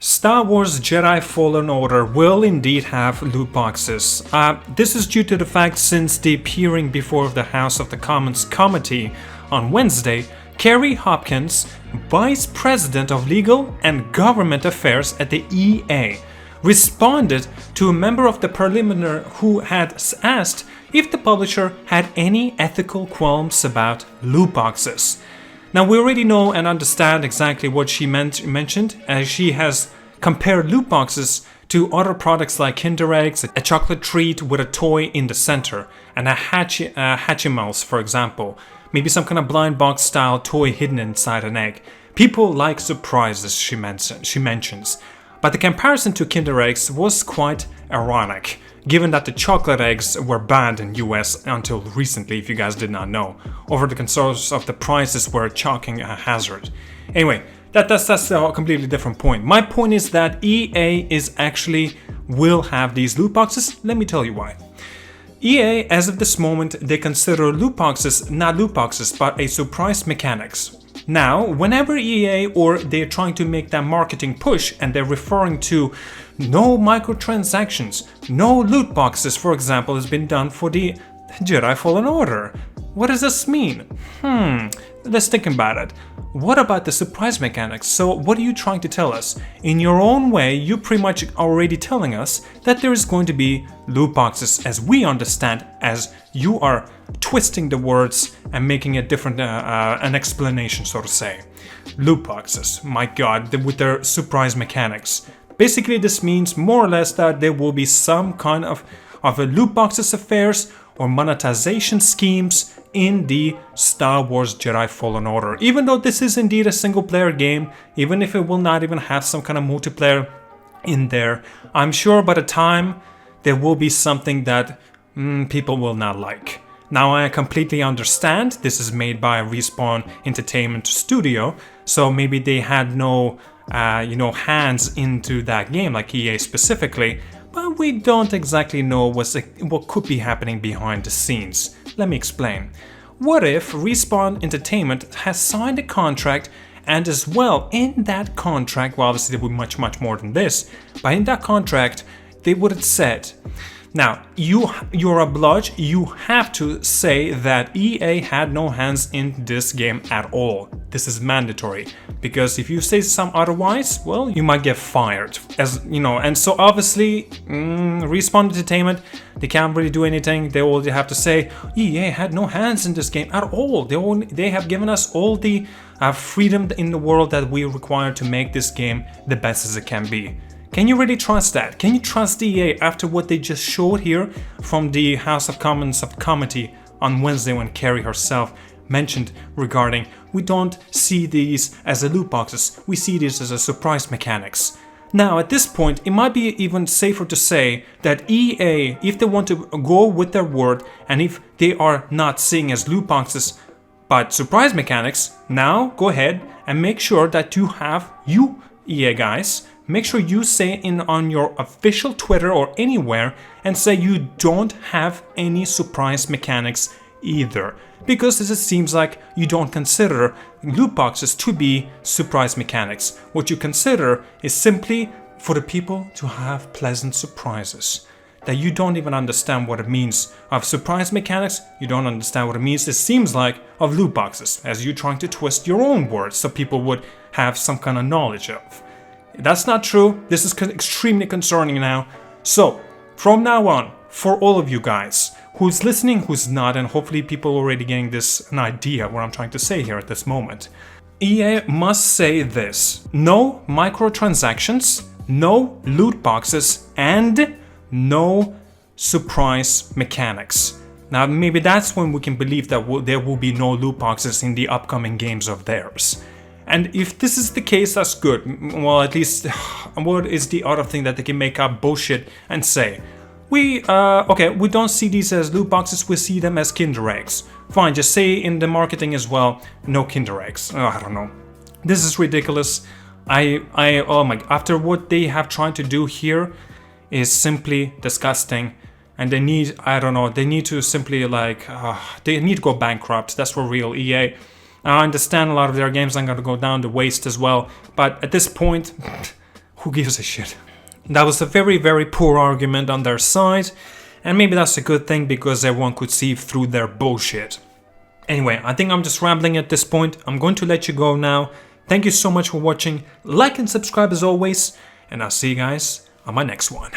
Star Wars Jedi Fallen Order will indeed have loot boxes. This is due to the fact since the appearing before the House of the Commons Committee on Wednesday, Kerry Hopkins, Vice President of Legal and Government Affairs at the EA, responded to a member of the preliminary who had asked if the publisher had any ethical qualms about loot boxes. Now, we already know and understand exactly what she mentioned, as she has compared loot boxes to other products like Kinder Eggs, a chocolate treat with a toy in the center, and a Hatchimals, for example. Maybe some kind of blind box style toy hidden inside an egg. People like surprises, she mentions. But the comparison to Kinder Eggs was quite ironic, given that the chocolate eggs were banned in US until recently, if you guys did not know, over the concerns of the prices were chalking a hazard. Anyway, that's a completely different point. My point is that EA will have these loot boxes. Let me tell you why. EA, as of this moment, they consider loot boxes not loot boxes, but a surprise mechanics. Now, whenever EA or they're trying to make that marketing push and they're referring to no microtransactions, no loot boxes, for example, has been done for the Jedi Fallen Order. What does this mean? Let's think about it. What about the surprise mechanics? So what are you trying to tell us? In your own way, you're pretty much already telling us that there is going to be loot boxes as we understand, as you are twisting the words and making a different an explanation, so to say. Loot boxes, my god, with their surprise mechanics. Basically, this means more or less that there will be some kind of a loot boxes affairs or monetization schemes in the Star Wars Jedi Fallen Order. Even though this is indeed a single player game, even if it will not even have some kind of multiplayer in there, I'm sure by the time there will be something that people will not like. Now, I completely understand this is made by a Respawn Entertainment studio, so maybe they had no hands into that game, like EA specifically, but we don't exactly know what could be happening behind the scenes. Let me explain. What if Respawn Entertainment has signed a contract, and as well in that contract, well, obviously there would be much more than this, but in that contract they would have said, now, you're obliged, you have to say that EA had no hands in this game at all. This is mandatory, because if you say some otherwise, well, you might get fired. And so obviously, Respawn Entertainment, they can't really do anything. They all have to say, EA had no hands in this game at all. They have given us all the freedom in the world that we require to make this game the best as it can be. Can you really trust that? Can you trust EA after what they just showed here from the House of Commons Committee on Wednesday, when Kerry herself mentioned regarding, we don't see these as a loot boxes, we see these as a surprise mechanics. Now, at this point, it might be even safer to say that EA, if they want to go with their word, and if they are not seeing as loot boxes but surprise mechanics, now go ahead and make sure that you EA guys, make sure you say on your official Twitter or anywhere and say you don't have any surprise mechanics either. Because it seems like you don't consider loot boxes to be surprise mechanics. What you consider is simply for the people to have pleasant surprises. That you don't even understand what it means of surprise mechanics, you don't understand what it means, it seems like, of loot boxes, as you're trying to twist your own words so people would have some kind of knowledge of. That's not true. This is extremely concerning now. So, from now on, for all of you guys, who's listening, who's not, and hopefully people already getting an idea what I'm trying to say here at this moment, EA must say this: no microtransactions, no loot boxes, and no surprise mechanics. Now, maybe that's when we can believe that there will be no loot boxes in the upcoming games of theirs. And if this is the case, that's good. Well, at least, what is the other thing that they can make up bullshit and say? We don't see these as loot boxes, we see them as Kinder Eggs. Fine, just say in the marketing as well, no Kinder Eggs. Oh, I don't know. This is ridiculous. Oh my, after what they have tried to do here is simply disgusting. And they need, they need to simply they need to go bankrupt. That's for real, EA. I understand a lot of their games are going to go down the waste as well, but at this point, who gives a shit? That was a very, very poor argument on their side, and maybe that's a good thing because everyone could see through their bullshit. Anyway, I think I'm just rambling at this point. I'm going to let you go now. Thank you so much for watching. Like and subscribe as always, and I'll see you guys on my next one.